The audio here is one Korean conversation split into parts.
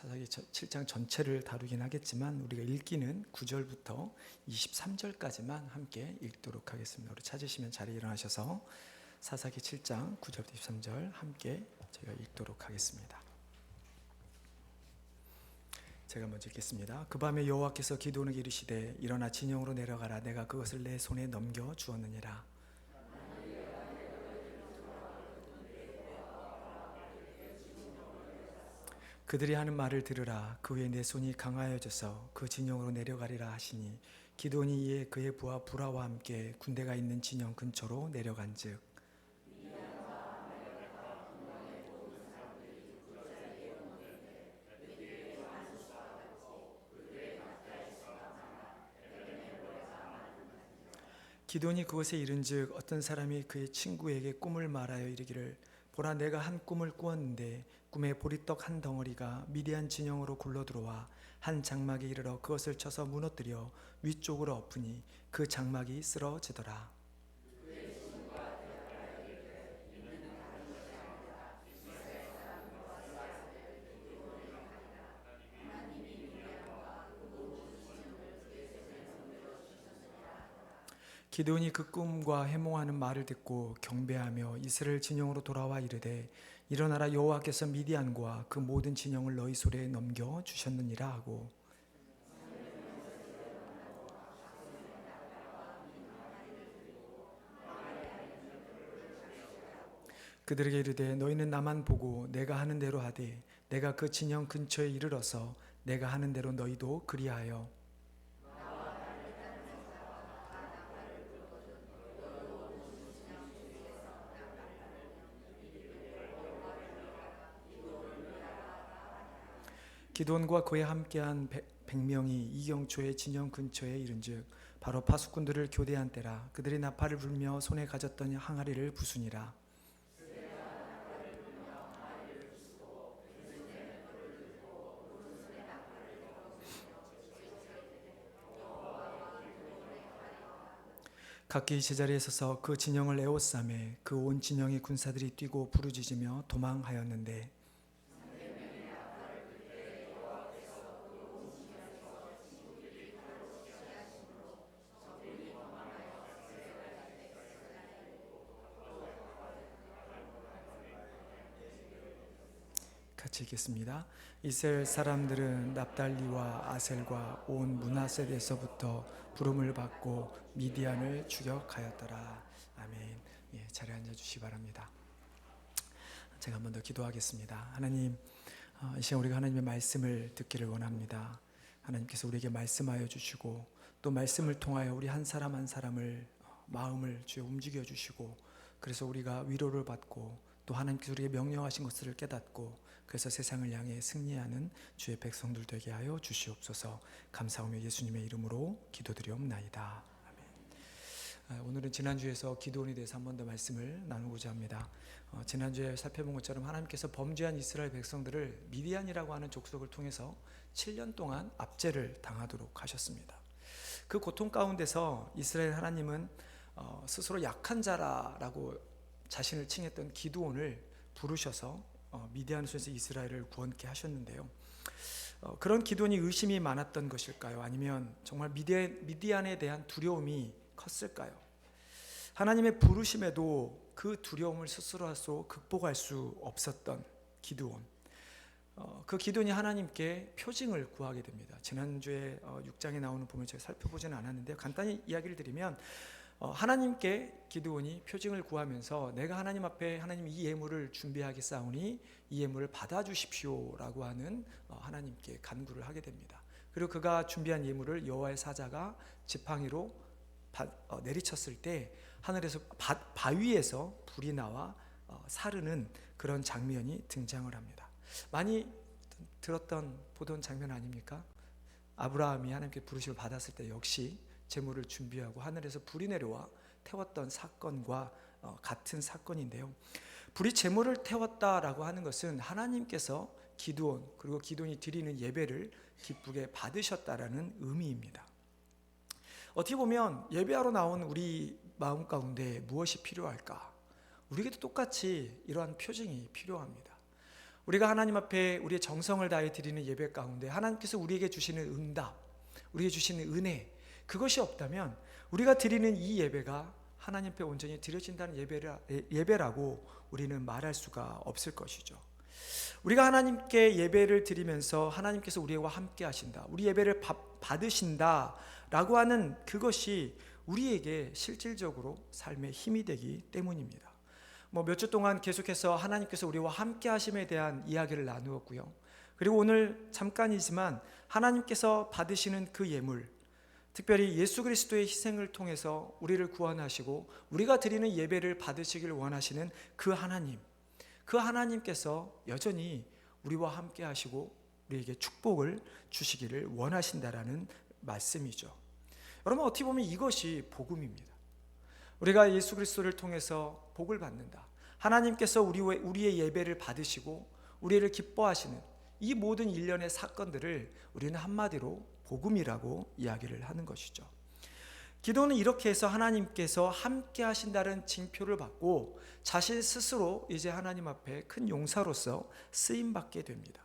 사사기 7장 전체를 다루긴 하겠지만 우리가 읽기는 9절부터 23절까지만 함께 읽도록 하겠습니다. 우리 찾으시면 자리에 일어나셔서 사사기 7장 9절부터 23절 함께 제가 읽도록 하겠습니다. 제가 먼저 읽겠습니다. 그 밤에 여호와께서 기드온에게 이르시되 일어나 진영으로 내려가라. 내가 그것을 내 손에 넘겨 주었느니라. 그들이 하는 말을 들으라. 그 후에 내 손이 강하여져서 그 진영으로 내려가리라 하시니 기드온이 이에 그의 부하 부라와 함께 군대가 있는 진영 근처로 내려간즉 기드온이 그곳에 이른즉 어떤 사람이 그의 친구에게 꿈을 말하여 이르기를 보라, 내가 한 꿈을 꾸었는데 꿈에 보리떡 한 덩어리가 미디안 진영으로 굴러 들어와 한 장막에 이르러 그것을 쳐서 무너뜨려 위쪽으로 엎으니 그 장막이 쓰러지더라. 기드온이 그 꿈과 해몽하는 말을 듣고 경배하며 이스라엘 진영으로 돌아와 이르되 일어나라, 여호와께서 미디안과 그 모든 진영을 너희 손에 넘겨 주셨느니라 하고 그들에게 이르되 너희는 나만 보고 내가 하는 대로 하되 내가 그 진영 근처에 이르러서 내가 하는 대로 너희도 그리하여 기드온과 그에 함께한 100명이 이경초의 진영 근처에 이른즉 바로 파수꾼들을 교대한 때라. 그들이 나팔을 불며 손에 가졌던 항아리를 부수니라. 각기 제자리에 서서 그 진영을 에워싸매 그 온 진영의 군사들이 뛰고 부르짖으며 도망하였는데 같이 읽겠습니다. 이스라엘 사람들은 납달리와 아셀과 온 므낫셋에서부터 부름을 받고 미디안을 추격하였더라. 아멘. 예, 자리에 앉아주시기 바랍니다. 제가 한 번 더 기도하겠습니다. 하나님, 이 시간 우리가 하나님의 말씀을 듣기를 원합니다. 하나님께서 우리에게 말씀하여 주시고 또 말씀을 통하여 우리 한 사람 한 사람을 마음을 주여 움직여 주시고 그래서 우리가 위로를 받고 또 하나님께서 우리에게 명령하신 것을 깨닫고 그래서 세상을 향해 승리하는 주의 백성들 되게 하여 주시옵소서. 감사하며 예수님의 이름으로 기도드리옵나이다. 아멘. 오늘은 지난주에서 기드온에 대해서 한 번 더 말씀을 나누고자 합니다. 지난주에 살펴본 것처럼 하나님께서 범죄한 이스라엘 백성들을 미디안이라고 하는 족속을 통해서 7년 동안 압제를 당하도록 하셨습니다. 그 고통 가운데서 이스라엘 하나님은 스스로 약한 자라고 자신을 칭했던 기드온을 부르셔서 미디안 손에서 이스라엘을 구원케 하셨는데요. 그런 기드온이 의심이 많았던 것일까요? 아니면 정말 미디안에 대한 두려움이 컸을까요? 하나님의 부르심에도 그 두려움을 스스로 극복할 수 없었던 기드온. 그 기드온이 하나님께 표징을 구하게 됩니다. 지난주에 6장에 나오는 부분을 제가 살펴보지는 않았는데요. 간단히 이야기를 드리면 하나님께 기드온이 표징을 구하면서 내가 하나님 앞에 하나님 이 예물을 준비하겠사오니 이 예물을 받아주십시오 라고 하는 하나님께 간구를 하게 됩니다. 그리고 그가 준비한 예물을 여호와의 사자가 지팡이로 내리쳤을 때 하늘에서 바위에서 불이 나와 사르는 그런 장면이 등장을 합니다. 많이 보던 장면 아닙니까? 아브라함이 하나님께 부르심을 받았을 때 역시 제물을 준비하고 하늘에서 불이 내려와 태웠던 사건과 같은 사건인데요. 불이 제물을 태웠다라고 하는 것은 하나님께서 기드온 그리고 기드온이 드리는 예배를 기쁘게 받으셨다라는 의미입니다. 어떻게 보면 예배하러 나온 우리 마음 가운데 무엇이 필요할까? 우리에게도 똑같이 이러한 표징이 필요합니다. 우리가 하나님 앞에 우리의 정성을 다해 드리는 예배 가운데 하나님께서 우리에게 주시는 응답, 우리에게 주시는 은혜, 그것이 없다면 우리가 드리는 이 예배가 하나님 앞에 온전히 드려진다는 예배라고 우리는 말할 수가 없을 것이죠. 우리가 하나님께 예배를 드리면서 하나님께서 우리와 함께 하신다, 우리 예배를 받으신다 라고 하는 그것이 우리에게 실질적으로 삶의 힘이 되기 때문입니다. 몇 주 동안 계속해서 하나님께서 우리와 함께 하심에 대한 이야기를 나누었고요. 그리고 오늘 잠깐이지만 하나님께서 받으시는 그 예물, 특별히 예수 그리스도의 희생을 통해서 우리를 구원하시고 우리가 드리는 예배를 받으시길 원하시는 그 하나님께서 여전히 우리와 함께 하시고 우리에게 축복을 주시기를 원하신다라는 말씀이죠. 여러분, 어떻게 보면 이것이 복음입니다. 우리가 예수 그리스도를 통해서 복을 받는다, 하나님께서 우리의 예배를 받으시고 우리를 기뻐하시는 이 모든 일련의 사건들을 우리는 한마디로 복음이라고 이야기를 하는 것이죠. 기도는 이렇게 해서 하나님께서 함께 하신다는 징표를 받고 자신 스스로 이제 하나님 앞에 큰 용사로서 쓰임받게 됩니다.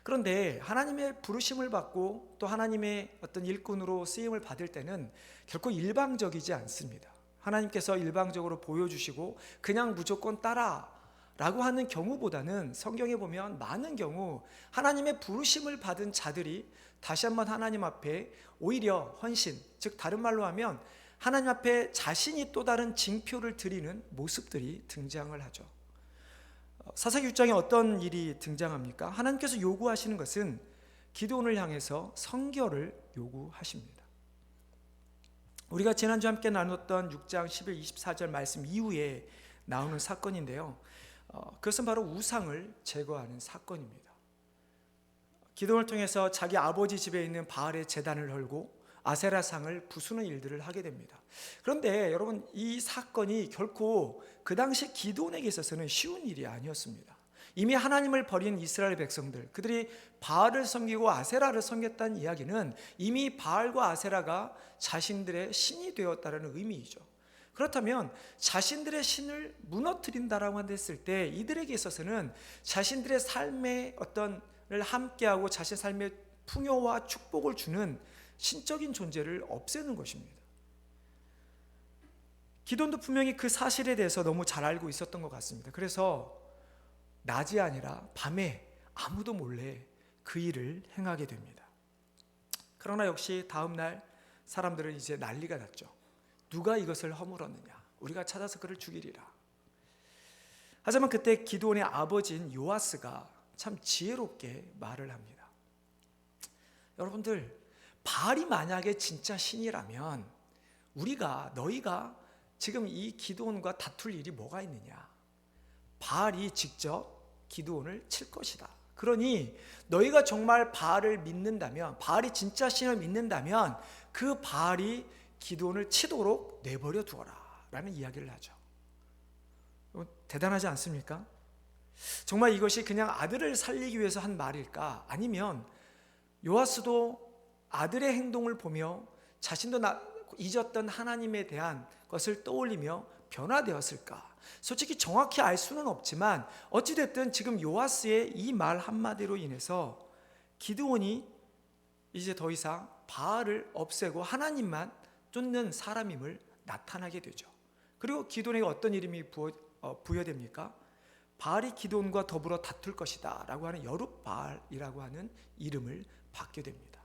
그런데 하나님의 부르심을 받고 또 하나님의 어떤 일꾼으로 쓰임을 받을 때는 결코 일방적이지 않습니다. 하나님께서 일방적으로 보여주시고 그냥 무조건 따라라고 하는 경우보다는 성경에 보면 많은 경우 하나님의 부르심을 받은 자들이 다시 한번 하나님 앞에 오히려 헌신, 즉 다른 말로 하면 하나님 앞에 자신이 또 다른 징표를 드리는 모습들이 등장을 하죠. 사사기 6장에 어떤 일이 등장합니까? 하나님께서 요구하시는 것은 기드온을 향해서 성결을 요구하십니다. 우리가 지난주 함께 나눴던 6장 11, 24절 말씀 이후에 나오는 사건인데요, 그것은 바로 우상을 제거하는 사건입니다. 기드온을 통해서 자기 아버지 집에 있는 바알의 제단을 헐고 아세라상을 부수는 일들을 하게 됩니다. 그런데 여러분, 이 사건이 결코 그 당시 기드온에게 있어서는 쉬운 일이 아니었습니다. 이미 하나님을 버린 이스라엘 백성들, 그들이 바알을 섬기고 아세라를 섬겼다는 이야기는 이미 바알과 아세라가 자신들의 신이 되었다는 의미이죠. 그렇다면 자신들의 신을 무너뜨린다라고 했을 때 이들에게 있어서는 자신들의 삶의 어떤 를 함께하고 자신의 삶의 풍요와 축복을 주는 신적인 존재를 없애는 것입니다. 기드온도 분명히 그 사실에 대해서 너무 잘 알고 있었던 것 같습니다. 그래서 낮이 아니라 밤에 아무도 몰래 그 일을 행하게 됩니다. 그러나 역시 다음날 사람들은 이제 난리가 났죠. 누가 이것을 허물었느냐, 우리가 찾아서 그를 죽이리라. 하지만 그때 기드온의 아버지인 요아스가 참 지혜롭게 말을 합니다. 여러분들, 바알이 만약에 진짜 신이라면 너희가 지금 이 기드온과 다툴 일이 뭐가 있느냐? 바알이 직접 기드온을 칠 것이다. 그러니 너희가 정말 바알을 믿는다면, 바알이 진짜 신을 믿는다면 그 바알이 기드온을 치도록 내버려 두어라 라는 이야기를 하죠. 대단하지 않습니까? 정말 이것이 그냥 아들을 살리기 위해서 한 말일까? 아니면 요아스도 아들의 행동을 보며 자신도 잊었던 하나님에 대한 것을 떠올리며 변화되었을까? 솔직히 정확히 알 수는 없지만 어찌됐든 지금 요아스의 이 말 한마디로 인해서 기드온이 이제 더 이상 바알을 없애고 하나님만 쫓는 사람임을 나타나게 되죠. 그리고 기드온에게 어떤 이름이 부여됩니까? 바알이 기드온과 더불어 다툴 것이다 라고 하는 여룻바알이라고 하는 이름을 받게 됩니다.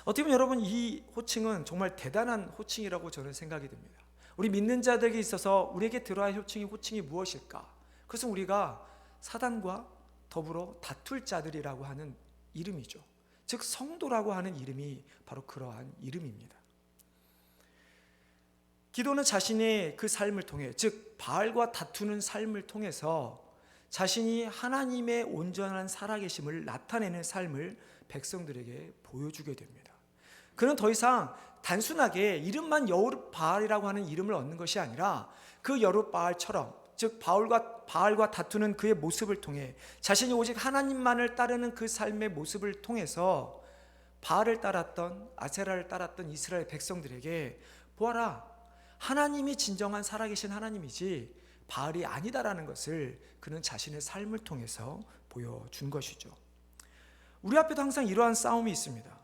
어떻게 보면 여러분, 이 호칭은 정말 대단한 호칭이라고 저는 생각이 듭니다. 우리 믿는 자들에게 있어서 우리에게 들어야 할 호칭이 무엇일까? 그것은 우리가 사단과 더불어 다툴 자들이라고 하는 이름이죠. 즉 성도라고 하는 이름이 바로 그러한 이름입니다. 기도는 자신의 그 삶을 통해, 즉 바알과 다투는 삶을 통해서 자신이 하나님의 온전한 살아계심을 나타내는 삶을 백성들에게 보여주게 됩니다. 그는 더 이상 단순하게 이름만 여룻바알이라고 하는 이름을 얻는 것이 아니라 그 여룻바알처럼, 즉 바알과 다투는 그의 모습을 통해 자신이 오직 하나님만을 따르는 그 삶의 모습을 통해서 바알을 따랐던, 아세라를 따랐던 이스라엘 백성들에게 보아라, 하나님이 진정한 살아계신 하나님이지 바알이 아니다라는 것을 그는 자신의 삶을 통해서 보여준 것이죠. 우리 앞에도 항상 이러한 싸움이 있습니다.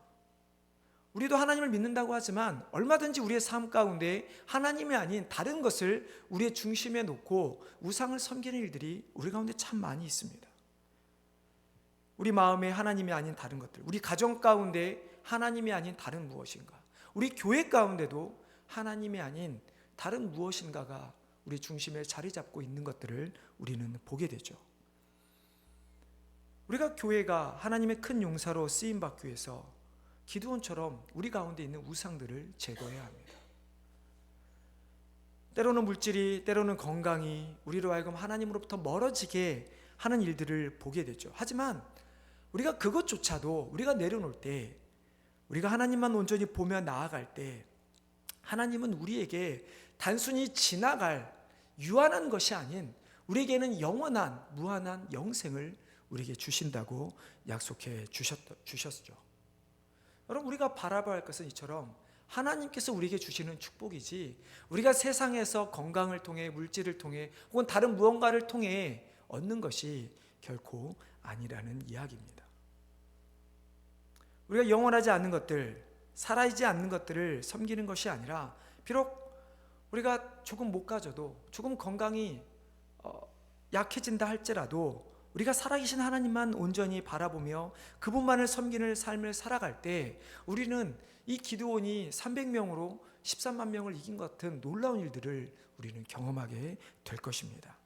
우리도 하나님을 믿는다고 하지만 얼마든지 우리의 삶 가운데 하나님이 아닌 다른 것을 우리의 중심에 놓고 우상을 섬기는 일들이 우리 가운데 참 많이 있습니다. 우리 마음에 하나님이 아닌 다른 것들, 우리 가정 가운데 하나님이 아닌 다른 무엇인가, 우리 교회 가운데도 하나님이 아닌 다른 무엇인가가 우리 중심에 자리 잡고 있는 것들을 우리는 보게 되죠. 우리가 교회가 하나님의 큰 용사로 쓰임받기 위해서 기드온처럼 우리 가운데 있는 우상들을 제거해야 합니다. 때로는 물질이, 때로는 건강이 우리로 하여금 하나님으로부터 멀어지게 하는 일들을 보게 되죠. 하지만 우리가 그것조차도 우리가 내려놓을 때, 우리가 하나님만 온전히 보며 나아갈 때, 하나님은 우리에게 단순히 지나갈 유한한 것이 아닌 우리에게는 영원한 무한한 영생을 우리에게 주신다고 약속해 주셨죠. 여러분, 우리가 바라봐야 할 것은 이처럼 하나님께서 우리에게 주시는 축복이지, 우리가 세상에서 건강을 통해, 물질을 통해, 혹은 다른 무언가를 통해 얻는 것이 결코 아니라는 이야기입니다. 우리가 영원하지 않는 것들, 살아있지 않는 것들을 섬기는 것이 아니라, 비록 우리가 조금 못 가져도, 조금 건강이 약해진다 할지라도 우리가 살아계신 하나님만 온전히 바라보며 그분만을 섬기는 삶을 살아갈 때 우리는 이 기드온이 300명으로 13만 명을 이긴 것 같은 놀라운 일들을 우리는 경험하게 될 것입니다.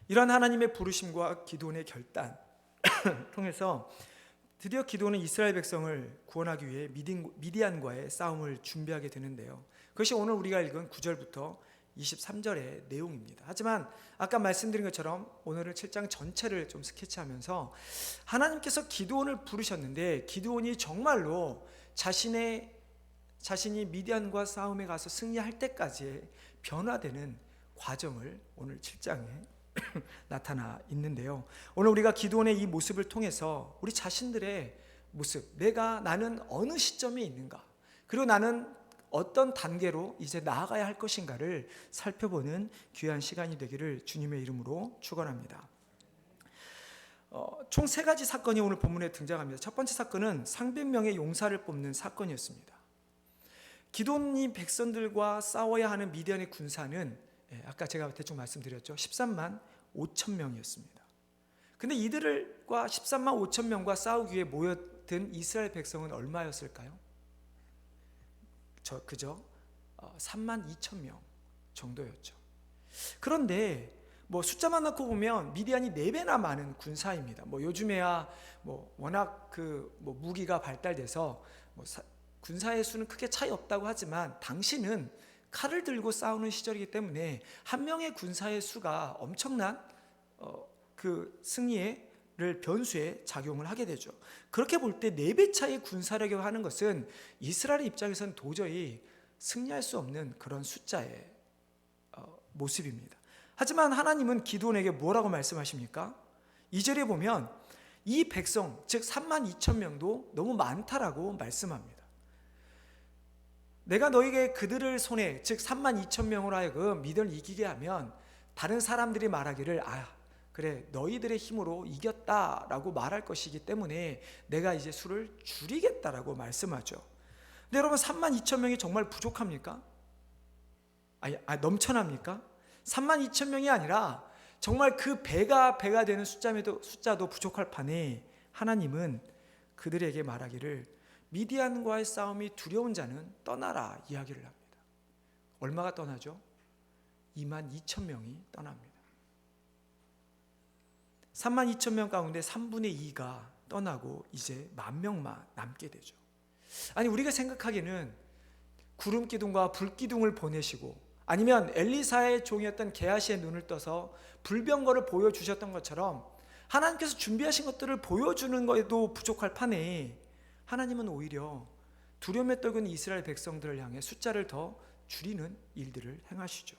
이런 하나님의 부르심과 기드온의 결단 통해서 드디어 기드온은 이스라엘 백성을 구원하기 위해 미디안과의 싸움을 준비하게 되는데요. 그것이 오늘 우리가 읽은 9절부터 23절의 내용입니다. 하지만 아까 말씀드린 것처럼 오늘은 7장 전체를 좀 스케치하면서 하나님께서 기드온을 부르셨는데 기드온이 정말로 자신이 미디안과 싸움에 가서 승리할 때까지의 변화되는 과정을 오늘 7장에 나타나 있는데요. 오늘 우리가 기드온의 이 모습을 통해서 우리 자신들의 모습, 나는 어느 시점에 있는가, 그리고 나는 어떤 단계로 이제 나아가야 할 것인가를 살펴보는 귀한 시간이 되기를 주님의 이름으로 축원합니다. 총 3가지 사건이 오늘 본문에 등장합니다. 첫 번째 사건은 300명의 용사를 뽑는 사건이었습니다. 기드온이 백성들과 싸워야 하는 미디안의 군사는 아까 제가 대충 말씀드렸죠. 13만 5천 명이었습니다. 근데 이들과 13만 5천 명과 싸우기 위해 모였던 이스라엘 백성은 얼마였을까요? 그저 3만 2천 명 정도였죠. 그런데 숫자만 놓고 보면 미디안이 4배나 많은 군사입니다. 요즘에야 워낙 무기가 발달돼서 군사의 수는 크게 차이 없다고 하지만 당시는 칼을 들고 싸우는 시절이기 때문에 한 명의 군사의 수가 엄청난 승리를 변수에 작용을 하게 되죠. 그렇게 볼 때 4배 차의 군사력을 하는 것은 이스라엘의 입장에서는 도저히 승리할 수 없는 그런 숫자의 모습입니다. 하지만 하나님은 기드온에게 뭐라고 말씀하십니까? 2절에 보면 이 백성, 즉 3만 2천 명도 너무 많다라고 말씀합니다. 내가 너에게 그들을 손에, 즉 3만 2천 명으로 하여금 미디안을 이기게 하면 다른 사람들이 말하기를 그래 너희들의 힘으로 이겼다라고 말할 것이기 때문에 내가 이제 수를 줄이겠다라고 말씀하죠. 근데 여러분 3만 2천 명이 정말 부족합니까? 넘쳐납니까? 3만 2천 명이 아니라 정말 그 배가 되는 숫자도 부족할 판에 하나님은 그들에게 말하기를 미디안과의 싸움이 두려운 자는 떠나라 이야기를 합니다. 얼마가 떠나죠? 2만 2천 명이 떠납니다. 3만 2천 명 가운데 3분의 2가 떠나고 이제 10,000명만 남게 되죠. 아니 우리가 생각하기에는 구름 기둥과 불 기둥을 보내시고 아니면 엘리사의 종이었던 게하시의 눈을 떠서 불병거를 보여주셨던 것처럼 하나님께서 준비하신 것들을 보여주는 것에도 부족할 판에 하나님은 오히려 두려움에 떨군 이스라엘 백성들을 향해 숫자를 더 줄이는 일들을 행하시죠.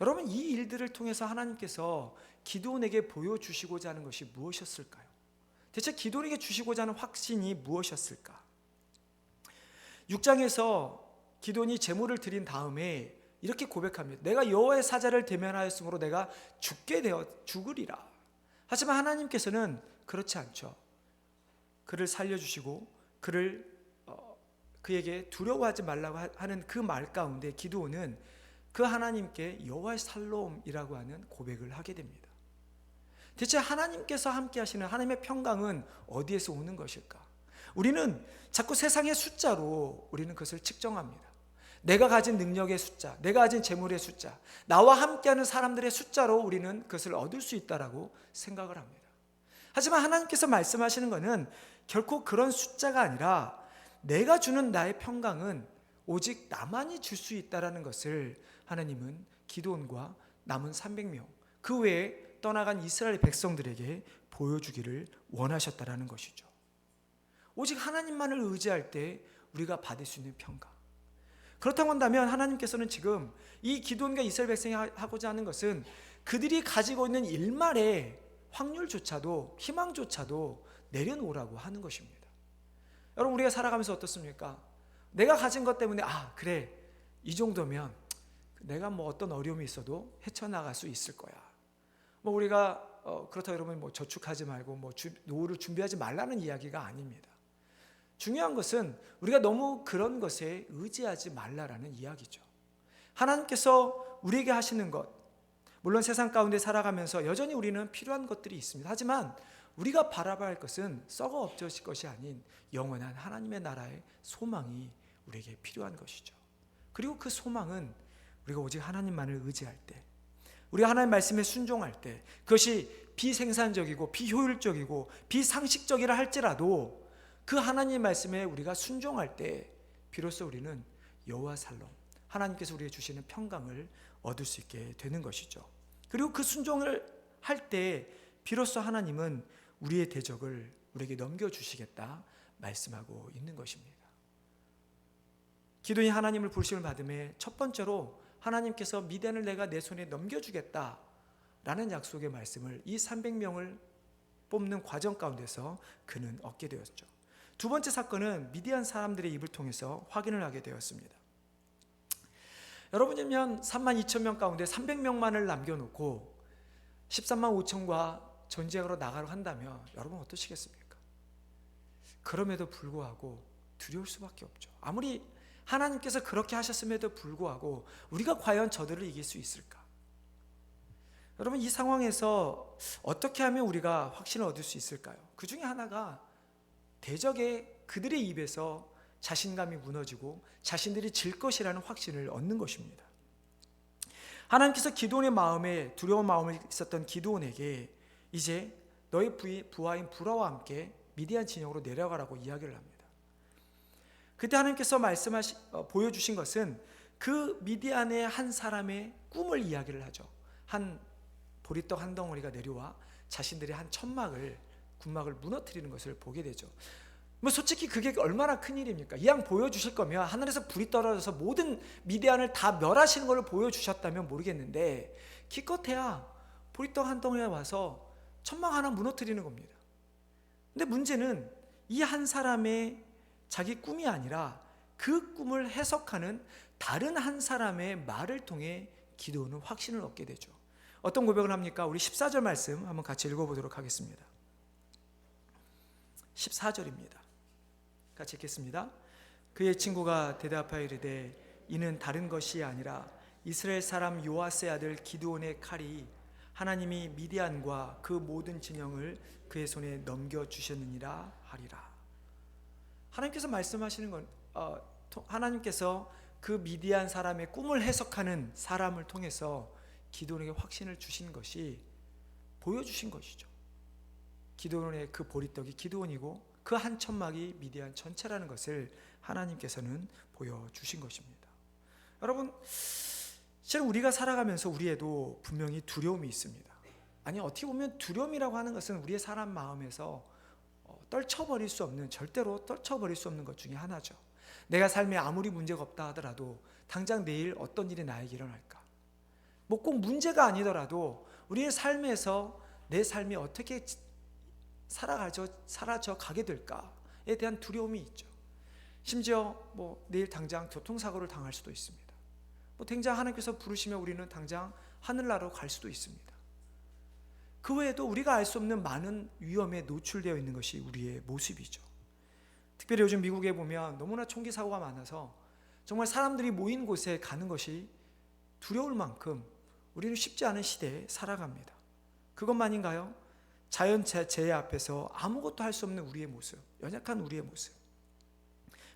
여러분 이 일들을 통해서 하나님께서 기드온에게 보여주시고자 하는 것이 무엇이었을까요? 대체 기드온에게 주시고자 하는 확신이 무엇이었을까? 6장에서 기드온이 제물을 드린 다음에 이렇게 고백합니다. 내가 여호와의 사자를 대면하였으므로 내가 죽으리라. 하지만 하나님께서는 그렇지 않죠. 그를 살려주시고 그에게 두려워하지 말라고 하는 그 말 가운데 기드온은 그 하나님께 여호와의 살롬이라고 하는 고백을 하게 됩니다. 대체 하나님께서 함께 하시는 하나님의 평강은 어디에서 오는 것일까? 우리는 자꾸 세상의 숫자로 우리는 그것을 측정합니다. 내가 가진 능력의 숫자, 내가 가진 재물의 숫자, 나와 함께하는 사람들의 숫자로 우리는 그것을 얻을 수 있다라고 생각을 합니다. 하지만 하나님께서 말씀하시는 것은 결코 그런 숫자가 아니라 내가 주는 나의 평강은 오직 나만이 줄 수 있다라는 것을 하나님은 기드온과 남은 300명 그 외에 떠나간 이스라엘 백성들에게 보여주기를 원하셨다라는 것이죠. 오직 하나님만을 의지할 때 우리가 받을 수 있는 평강. 그렇다고 한다면 하나님께서는 지금 이 기드온과 이스라엘 백성이 하고자 하는 것은 그들이 가지고 있는 일말의 확률조차도 희망조차도 내려놓으라고 하는 것입니다. 여러분, 우리가 살아가면서 어떻습니까? 내가 가진 것 때문에 그래, 이 정도면 내가 어떤 어려움이 있어도 헤쳐나갈 수 있을 거야. 우리가 그렇다고 여러분 저축하지 말고 노후를 준비하지 말라는 이야기가 아닙니다. 중요한 것은 우리가 너무 그런 것에 의지하지 말라라는 이야기죠. 하나님께서 우리에게 하시는 것, 물론 세상 가운데 살아가면서 여전히 우리는 필요한 것들이 있습니다. 하지만 우리가 바라봐야 할 것은 썩어 없어질 것이 아닌 영원한 하나님의 나라의 소망이 우리에게 필요한 것이죠. 그리고 그 소망은 우리가 오직 하나님만을 의지할 때, 우리가 하나님 말씀에 순종할 때, 그것이 비생산적이고 비효율적이고 비상식적이라 할지라도 그 하나님 말씀에 우리가 순종할 때 비로소 우리는 여호와 살롬, 하나님께서 우리에게 주시는 평강을 얻을 수 있게 되는 것이죠. 그리고 그 순종을 할 때 비로소 하나님은 우리의 대적을 우리에게 넘겨주시겠다 말씀하고 있는 것입니다. 기드온이 하나님을 부르심을 받음에 첫 번째로 하나님께서 미디안을 내가 내 손에 넘겨주겠다라는 약속의 말씀을 이 300명을 뽑는 과정 가운데서 그는 얻게 되었죠. 두 번째 사건은 미디안 사람들의 입을 통해서 확인을 하게 되었습니다. 여러분이면 32,000명 가운데 300명만을 남겨놓고 13만 5천과 전쟁으로 나가려 한다면 여러분 어떠시겠습니까? 그럼에도 불구하고 두려울 수밖에 없죠. 아무리 하나님께서 그렇게 하셨음에도 불구하고 우리가 과연 저들을 이길 수 있을까? 여러분, 이 상황에서 어떻게 하면 우리가 확신을 얻을 수 있을까요? 그 중에 하나가 대적의 그들의 입에서 자신감이 무너지고 자신들이 질 것이라는 확신을 얻는 것입니다. 하나님께서 기드온의 마음에 두려운 마음이 있었던 기드온에게 이제 너희 부하인 부라와 함께 미디안 진영으로 내려가라고 이야기를 합니다. 그때 하나님께서 보여주신 것은 그 미디안의 한 사람의 꿈을 이야기를 하죠. 한 보리떡 한 덩어리가 내려와 자신들의 한 천막을 군막을 무너뜨리는 것을 보게 되죠. 솔직히 그게 얼마나 큰 일입니까? 이왕 보여주실 거면 하늘에서 불이 떨어져서 모든 미디안을 다 멸하시는 것을 보여주셨다면 모르겠는데 기껏해야 보리떡 한 덩어리가 와서 천막 하나 무너뜨리는 겁니다. 근데 문제는 이 한 사람의 자기 꿈이 아니라 그 꿈을 해석하는 다른 한 사람의 말을 통해 기드온은 확신을 얻게 되죠. 어떤 고백을 합니까? 우리 14절 말씀 한번 같이 읽어보도록 하겠습니다. 14절입니다. 같이 읽겠습니다. 그의 친구가 대답하여 이르되 이는 다른 것이 아니라 이스라엘 사람 요아스의 아들 기드온의 칼이 하나님이 미디안과 그 모든 진영을 그의 손에 넘겨주셨느니라 하리라. 하나님께서 말씀하시는 건 하나님께서 그 미디안 사람의 꿈을 해석하는 사람을 통해서 기드온에게 확신을 주신 것이 보여주신 것이죠. 기드온의 그 보리떡이 기드온이고 그 한 천막이 미디안 전체라는 것을 하나님께서는 보여주신 것입니다. 여러분, 실은 우리가 살아가면서 우리에도 분명히 두려움이 있습니다. 아니, 어떻게 보면 두려움이라고 하는 것은 우리의 사람 마음에서 떨쳐버릴 수 없는, 절대로 떨쳐버릴 수 없는 것 중에 하나죠. 내가 삶에 아무리 문제가 없다 하더라도 당장 내일 어떤 일이 나에게 일어날까? 꼭 문제가 아니더라도 우리의 삶에서 내 삶이 어떻게 사라져 가게 될까에 대한 두려움이 있죠. 심지어 내일 당장 교통사고를 당할 수도 있습니다. 뭐 당장 하나님께서 부르시면 우리는 당장 하늘나라로 갈 수도 있습니다. 그 외에도 우리가 알 수 없는 많은 위험에 노출되어 있는 것이 우리의 모습이죠. 특별히 요즘 미국에 보면 너무나 총기 사고가 많아서 정말 사람들이 모인 곳에 가는 것이 두려울 만큼 우리는 쉽지 않은 시대에 살아갑니다. 그것만인가요? 자연재해 앞에서 아무것도 할 수 없는 우리의 모습, 연약한 우리의 모습.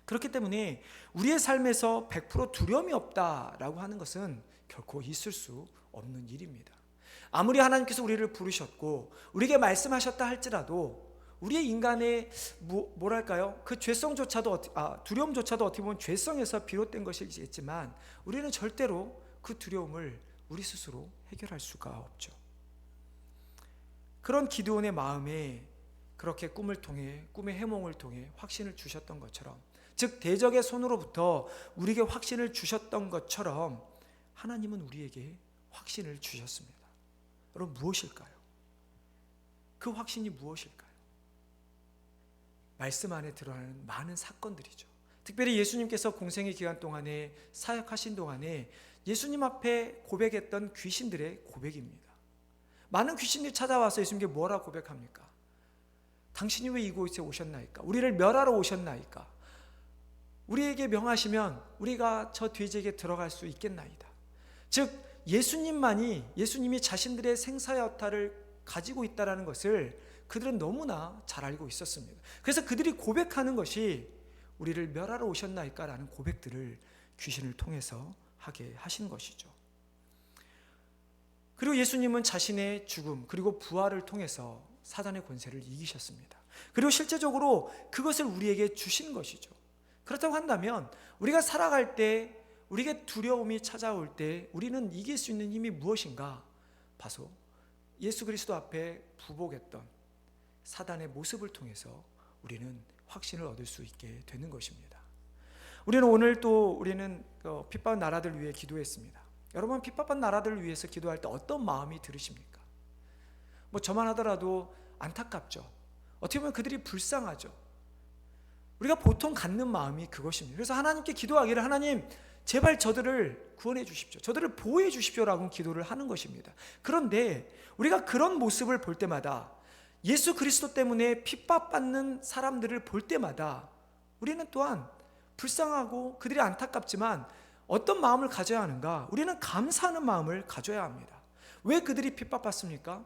그렇기 때문에 우리의 삶에서 100% 두려움이 없다라고 하는 것은 결코 있을 수 없는 일입니다. 아무리 하나님께서 우리를 부르셨고 우리에게 말씀하셨다 할지라도 우리의 인간의 뭐랄까요? 그 죄성조차도 두려움조차도 어떻게 보면 죄성에서 비롯된 것이겠지만 우리는 절대로 그 두려움을 우리 스스로 해결할 수가 없죠. 그런 기드온의 마음에 그렇게 꿈을 통해, 꿈의 해몽을 통해 확신을 주셨던 것처럼, 즉 대적의 손으로부터 우리에게 확신을 주셨던 것처럼 하나님은 우리에게 확신을 주셨습니다. 여러분, 무엇일까요? 그 확신이 무엇일까요? 말씀 안에 드러나는 많은 사건들이죠. 특별히 예수님께서 공생의 기간 동안에, 사역하신 동안에 예수님 앞에 고백했던 귀신들의 고백입니다. 많은 귀신들이 찾아와서 예수님께 뭐라 고백합니까? 당신이 왜 이곳에 오셨나이까? 우리를 멸하러 오셨나이까? 우리에게 명하시면 우리가 저 돼지에게 들어갈 수 있겠나이다. 즉 예수님이 자신들의 생사여탈을 가지고 있다는 것을 그들은 너무나 잘 알고 있었습니다. 그래서 그들이 고백하는 것이 우리를 멸하러 오셨나이까? 라는 고백들을 귀신을 통해서 하게 하신 것이죠. 그리고 예수님은 자신의 죽음 그리고 부활을 통해서 사단의 권세를 이기셨습니다. 그리고 실제적으로 그것을 우리에게 주신 것이죠. 그렇다고 한다면 우리가 살아갈 때, 우리에게 두려움이 찾아올 때 우리는 이길 수 있는 힘이 무엇인가? 바로 예수 그리스도 앞에 부복했던 사단의 모습을 통해서 우리는 확신을 얻을 수 있게 되는 것입니다. 우리는 핍박한 나라들 위해 기도했습니다. 여러분, 핍박한 나라들을 위해서 기도할 때 어떤 마음이 들으십니까? 저만 하더라도 안타깝죠. 어떻게 보면 그들이 불쌍하죠. 우리가 보통 갖는 마음이 그것입니다. 그래서 하나님께 기도하기를, 하나님 제발 저들을 구원해 주십시오, 저들을 보호해 주십시오라고 기도를 하는 것입니다. 그런데 우리가 그런 모습을 볼 때마다, 예수 그리스도 때문에 핍박받는 사람들을 볼 때마다 우리는 또한 불쌍하고 그들이 안타깝지만 어떤 마음을 가져야 하는가? 우리는 감사하는 마음을 가져야 합니다. 왜 그들이 핍박받습니까?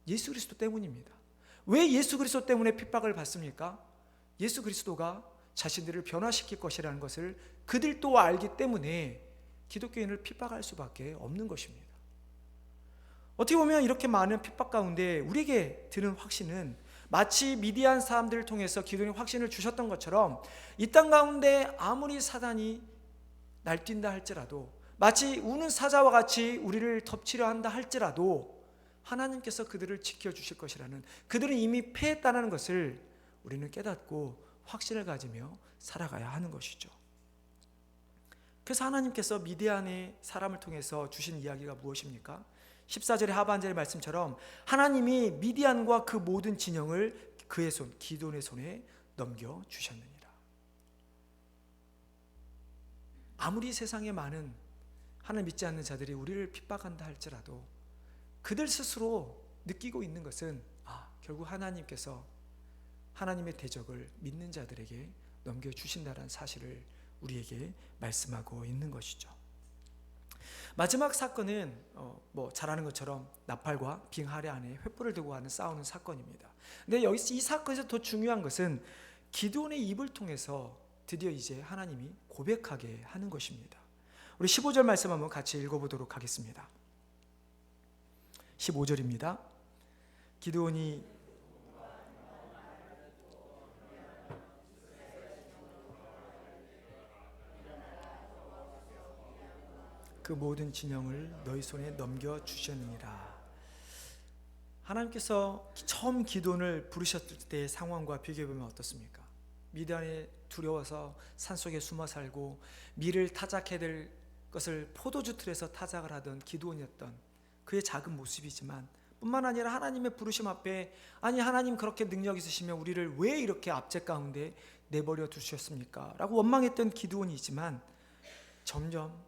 예수 그리스도 때문입니다. 왜 예수 그리스도 때문에 핍박을 받습니까? 예수 그리스도가 자신들을 변화시킬 것이라는 것을 그들도 알기 때문에 기독교인을 핍박할 수밖에 없는 것입니다. 어떻게 보면 이렇게 많은 핍박 가운데 우리에게 드는 확신은 마치 미디안 사람들을 통해서 기도의 확신을 주셨던 것처럼, 이 땅 가운데 아무리 사단이 날뛴다 할지라도, 마치 우는 사자와 같이 우리를 덮치려 한다 할지라도 하나님께서 그들을 지켜주실 것이라는, 그들은 이미 패했다는 것을 우리는 깨닫고 확신을 가지며 살아가야 하는 것이죠. 그래서 하나님께서 미디안의 사람을 통해서 주신 이야기가 무엇입니까? 14절의 하반절의 말씀처럼 하나님이 미디안과 그 모든 진영을 그의 손, 기드온의 손에 넘겨주셨느니라. 아무리 세상에 많은 하나님 믿지 않는 자들이 우리를 핍박한다 할지라도 그들 스스로 느끼고 있는 것은 결국 하나님께서 하나님의 대적을 믿는 자들에게 넘겨주신다는 사실을 우리에게 말씀하고 있는 것이죠. 마지막 사건은 잘 아는 것처럼 나팔과 빙하리 안에 횃불을 들고 싸우는 사건입니다. 근데 여기서 이 사건에서 더 중요한 것은 기드온의 입을 통해서 드디어 이제 하나님이 고백하게 하는 것입니다. 우리 15절 말씀 한번 같이 읽어보도록 하겠습니다. 15절입니다. 기드온이 그 모든 진영을 너희 손에 넘겨주셨느니라. 하나님께서 처음 기드온을 부르셨을 때의 상황과 비교해보면 어떻습니까? 미디안에 두려워서 산속에 숨어 살고 밀을 타작해야 될 것을 포도주 틀에서 타작을 하던 기드온이었던 그의 작은 모습이지만, 뿐만 아니라 하나님의 부르심 앞에, 아니 하나님 그렇게 능력 있으시면 우리를 왜 이렇게 압제 가운데 내버려 두셨습니까? 라고 원망했던 기드온이지만 점점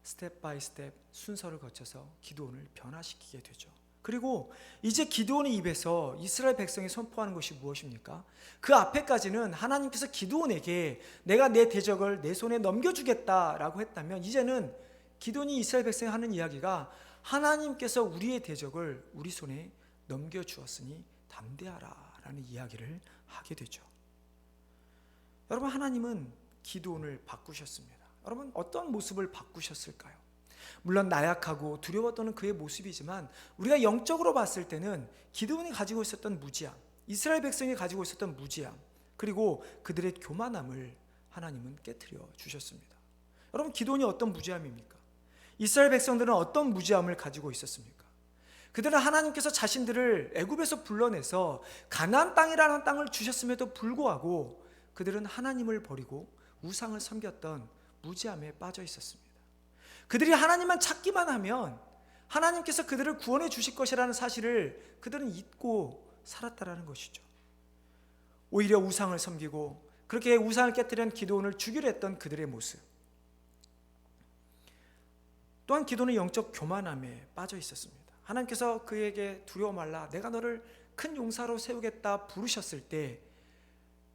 스텝 바이 스텝 순서를 거쳐서 기드온을 변화시키게 되죠. 그리고 이제 기드온의 입에서 이스라엘 백성이 선포하는 것이 무엇입니까? 그 앞에까지는 하나님께서 기드온에게 내가 내 대적을 내 손에 넘겨주겠다라고 했다면, 이제는 기드온이 이스라엘 백성이 하는 이야기가 하나님께서 우리의 대적을 우리 손에 넘겨주었으니 담대하라 라는 이야기를 하게 되죠. 여러분, 하나님은 기드온을 바꾸셨습니다. 여러분, 어떤 모습을 바꾸셨을까요? 물론 나약하고 두려워 떠는 그의 모습이지만 우리가 영적으로 봤을 때는 기드온이 가지고 있었던 무지함, 이스라엘 백성이 가지고 있었던 무지함, 그리고 그들의 교만함을 하나님은 깨트려 주셨습니다. 여러분, 기드온이 어떤 무지함입니까? 이스라엘 백성들은 어떤 무지함을 가지고 있었습니까? 그들은 하나님께서 자신들을 애굽에서 불러내서 가나안 땅이라는 땅을 주셨음에도 불구하고 그들은 하나님을 버리고 우상을 섬겼던 무지함에 빠져 있었습니다. 그들이 하나님만 찾기만 하면 하나님께서 그들을 구원해 주실 것이라는 사실을 그들은 잊고 살았다라는 것이죠. 오히려 우상을 섬기고 그렇게 우상을 깨뜨린 기드온을 죽이려 했던 그들의 모습, 또한 기드온은 영적 교만함에 빠져 있었습니다. 하나님께서 그에게 두려워 말라, 내가 너를 큰 용사로 세우겠다 부르셨을 때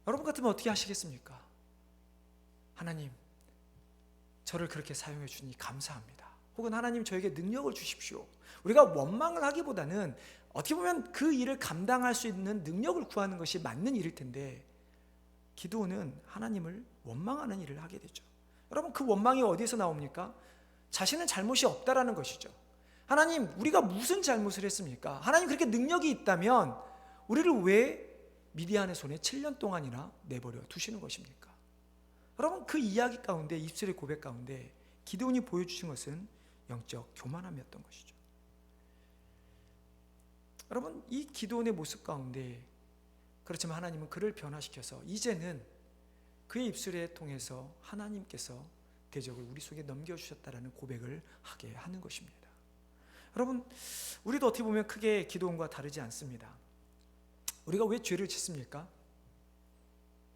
여러분 같으면 어떻게 하시겠습니까? 하나님, 저를 그렇게 사용해 주니 감사합니다. 혹은 하나님, 저에게 능력을 주십시오. 우리가 원망을 하기보다는 어떻게 보면 그 일을 감당할 수 있는 능력을 구하는 것이 맞는 일일 텐데, 기드온은 하나님을 원망하는 일을 하게 되죠. 여러분, 그 원망이 어디에서 나옵니까? 자신은 잘못이 없다라는 것이죠. 하나님, 우리가 무슨 잘못을 했습니까? 하나님, 그렇게 능력이 있다면 우리를 왜 미디안의 손에 7년 동안이나 내버려 두시는 것입니까? 여러분, 그 이야기 가운데, 입술의 고백 가운데 기드온이 보여주신 것은 영적 교만함이었던 것이죠. 여러분, 이 기드온의 모습 가운데, 그렇지만 하나님은 그를 변화시켜서 이제는 그의 입술에 통해서 하나님께서 대적을 우리 속에 넘겨주셨다라는 고백을 하게 하는 것입니다. 여러분, 우리도 어떻게 보면 크게 기드온과 다르지 않습니다. 우리가 왜 죄를 짓습니까?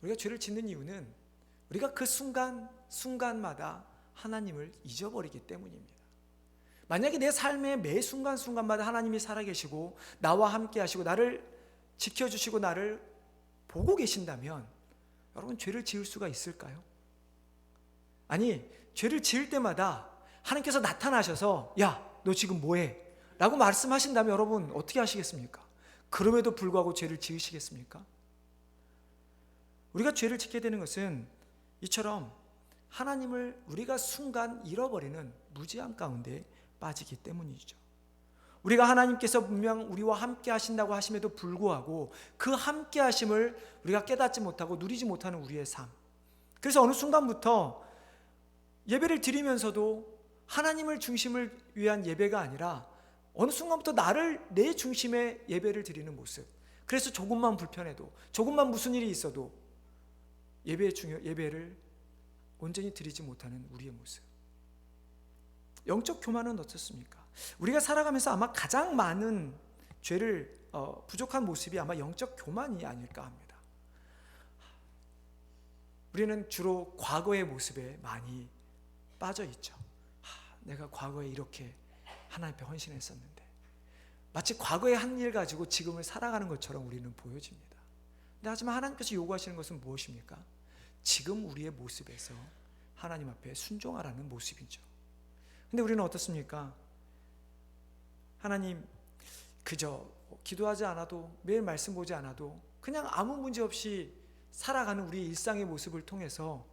우리가 죄를 짓는 이유는 우리가 그 순간마다 하나님을 잊어버리기 때문입니다. 만약에 내 삶의 매 순간마다 하나님이 살아계시고 나와 함께 하시고 나를 지켜주시고 나를 보고 계신다면 여러분, 죄를 지을 수가 있을까요? 아니, 죄를 지을 때마다 하나님께서 나타나셔서 야, 너 지금 뭐해? 라고 말씀하신다면 여러분 어떻게 하시겠습니까? 그럼에도 불구하고 죄를 지으시겠습니까? 우리가 죄를 짓게 되는 것은 이처럼 하나님을 우리가 순간 잃어버리는 무지함 가운데 빠지기 때문이죠. 우리가 하나님께서 분명 우리와 함께 하신다고 하심에도 불구하고 그 함께 하심을 우리가 깨닫지 못하고 누리지 못하는 우리의 삶, 그래서 어느 순간부터 예배를 드리면서도 하나님을 중심을 위한 예배가 아니라 어느 순간부터 나를 내 중심의 예배를 드리는 모습, 그래서 조금만 불편해도 조금만 무슨 일이 있어도 예배를 온전히 드리지 못하는 우리의 모습. 영적 교만은 어떻습니까? 우리가 살아가면서 아마 가장 많은 죄를 부족한 모습이 아마 영적 교만이 아닐까 합니다. 우리는 주로 과거의 모습에 많이 빠져 있죠. 내가 과거에 이렇게 하나님 앞에 헌신했었는데, 마치 과거의 한 일 가지고 지금을 살아가는 것처럼 우리는 보여집니다. 근데 하지만 하나님께서 요구하시는 것은 무엇입니까? 지금 우리의 모습에서 하나님 앞에 순종하라는 모습이죠. 근데 우리는 어떻습니까? 하나님, 그저 기도하지 않아도, 매일 말씀 보지 않아도 그냥 아무 문제 없이 살아가는 우리의 일상의 모습을 통해서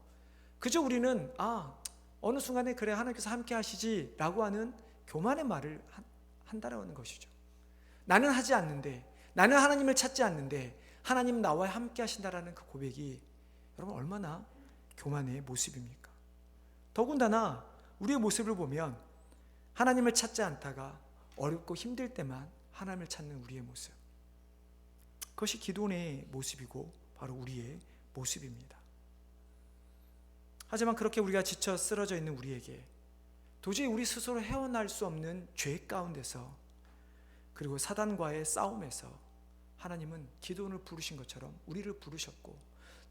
그저 우리는 어느 순간에 그래 하나님께서 함께 하시지 라고 하는 교만의 말을 한다라는 것이죠. 나는 하지 않는데, 나는 하나님을 찾지 않는데 하나님 나와 함께 하신다라는 그 고백이 여러분 얼마나 교만의 모습입니까? 더군다나 우리의 모습을 보면 하나님을 찾지 않다가 어렵고 힘들 때만 하나님을 찾는 우리의 모습, 그것이 기드온의 모습이고 바로 우리의 모습입니다. 하지만 그렇게 우리가 지쳐 쓰러져 있는 우리에게 도저히 우리 스스로 헤어날 수 없는 죄 가운데서, 그리고 사단과의 싸움에서 하나님은 기드온을 부르신 것처럼 우리를 부르셨고,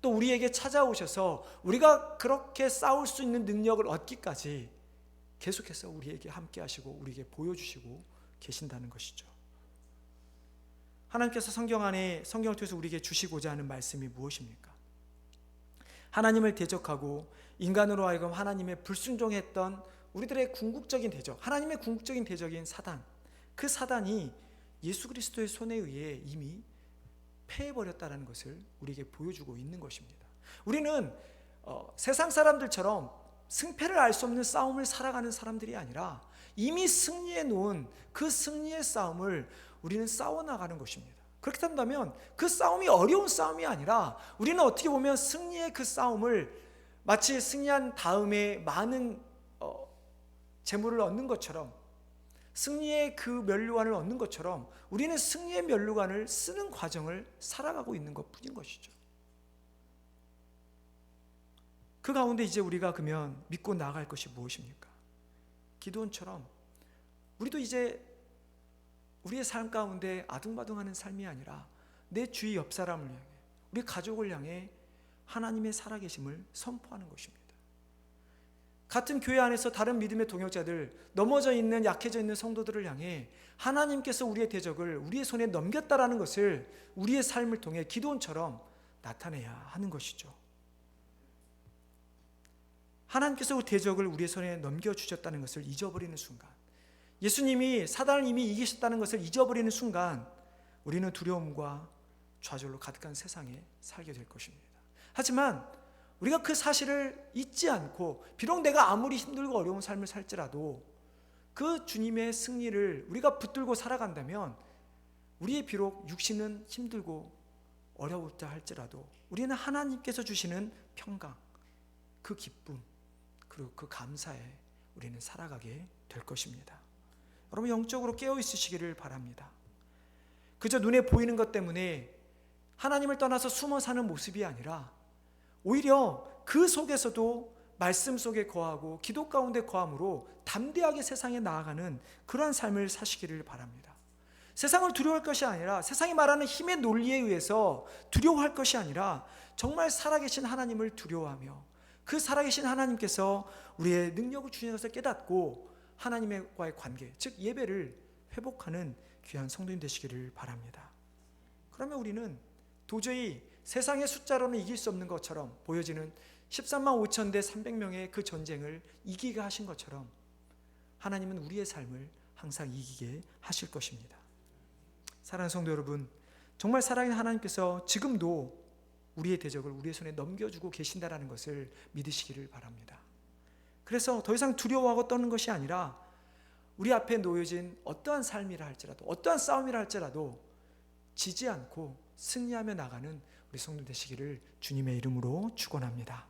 또 우리에게 찾아오셔서 우리가 그렇게 싸울 수 있는 능력을 얻기까지 계속해서 우리에게 함께 하시고 우리에게 보여주시고 계신다는 것이죠. 하나님께서 성경을 통해서 우리에게 주시고자 하는 말씀이 무엇입니까? 하나님을 대적하고 인간으로 하여금 하나님의 불순종했던 우리들의 궁극적인 대적, 하나님의 궁극적인 대적인 사단, 그 사단이 예수 그리스도의 손에 의해 이미 패해버렸다는 것을 우리에게 보여주고 있는 것입니다. 우리는 세상 사람들처럼 승패를 알 수 없는 싸움을 살아가는 사람들이 아니라 이미 승리해 놓은 그 승리의 싸움을 우리는 싸워나가는 것입니다. 그렇게 된다면 그 싸움이 어려운 싸움이 아니라 우리는 어떻게 보면 승리의 그 싸움을 마치 승리한 다음에 많은 재물을 얻는 것처럼, 승리의 그 면류관을 얻는 것처럼 우리는 승리의 면류관을 쓰는 과정을 살아가고 있는 것뿐인 것이죠. 그 가운데 이제 우리가 그러면 믿고 나아갈 것이 무엇입니까? 기드온처럼 우리도 이제 우리의 삶 가운데 아둥바둥하는 삶이 아니라 내 주위 옆 사람을 향해, 우리 가족을 향해 하나님의 살아계심을 선포하는 것입니다. 같은 교회 안에서 다른 믿음의 동역자들, 넘어져 있는 약해져 있는 성도들을 향해 하나님께서 우리의 대적을 우리의 손에 넘겼다라는 것을 우리의 삶을 통해 기드온처럼 나타내야 하는 것이죠. 하나님께서 그 대적을 우리의 손에 넘겨주셨다는 것을 잊어버리는 순간, 예수님이 사단을 이미 이기셨다는 것을 잊어버리는 순간 우리는 두려움과 좌절로 가득한 세상에 살게 될 것입니다. 하지만 우리가 그 사실을 잊지 않고, 비록 내가 아무리 힘들고 어려운 삶을 살지라도 그 주님의 승리를 우리가 붙들고 살아간다면, 우리의 비록 육신은 힘들고 어려웠다 할지라도 우리는 하나님께서 주시는 평강, 그 기쁨, 그리고 그 감사에 우리는 살아가게 될 것입니다. 여러분, 영적으로 깨어 있으시기를 바랍니다. 그저 눈에 보이는 것 때문에 하나님을 떠나서 숨어 사는 모습이 아니라 오히려 그 속에서도 말씀 속에 거하고 기도 가운데 거함으로 담대하게 세상에 나아가는 그러한 삶을 사시기를 바랍니다. 세상을 두려워할 것이 아니라, 세상이 말하는 힘의 논리에 의해서 두려워할 것이 아니라 정말 살아계신 하나님을 두려워하며 그 살아계신 하나님께서 우리의 능력을 주시는 것을 깨닫고 하나님과의 관계, 즉 예배를 회복하는 귀한 성도님 되시기를 바랍니다. 그러면 우리는 도저히 세상의 숫자로는 이길 수 없는 것처럼 보여지는 13만 5천 대 300명의 그 전쟁을 이기게 하신 것처럼 하나님은 우리의 삶을 항상 이기게 하실 것입니다. 사랑하는 성도 여러분, 정말 살아있는 하나님께서 지금도 우리의 대적을 우리의 손에 넘겨주고 계신다는 것을 믿으시기를 바랍니다. 그래서 더 이상 두려워하고 떠는 것이 아니라 우리 앞에 놓여진 어떠한 삶이라 할지라도, 어떠한 싸움이라 할지라도 지지 않고 승리하며 나가는 우리 성도 되시기를 주님의 이름으로 축원합니다.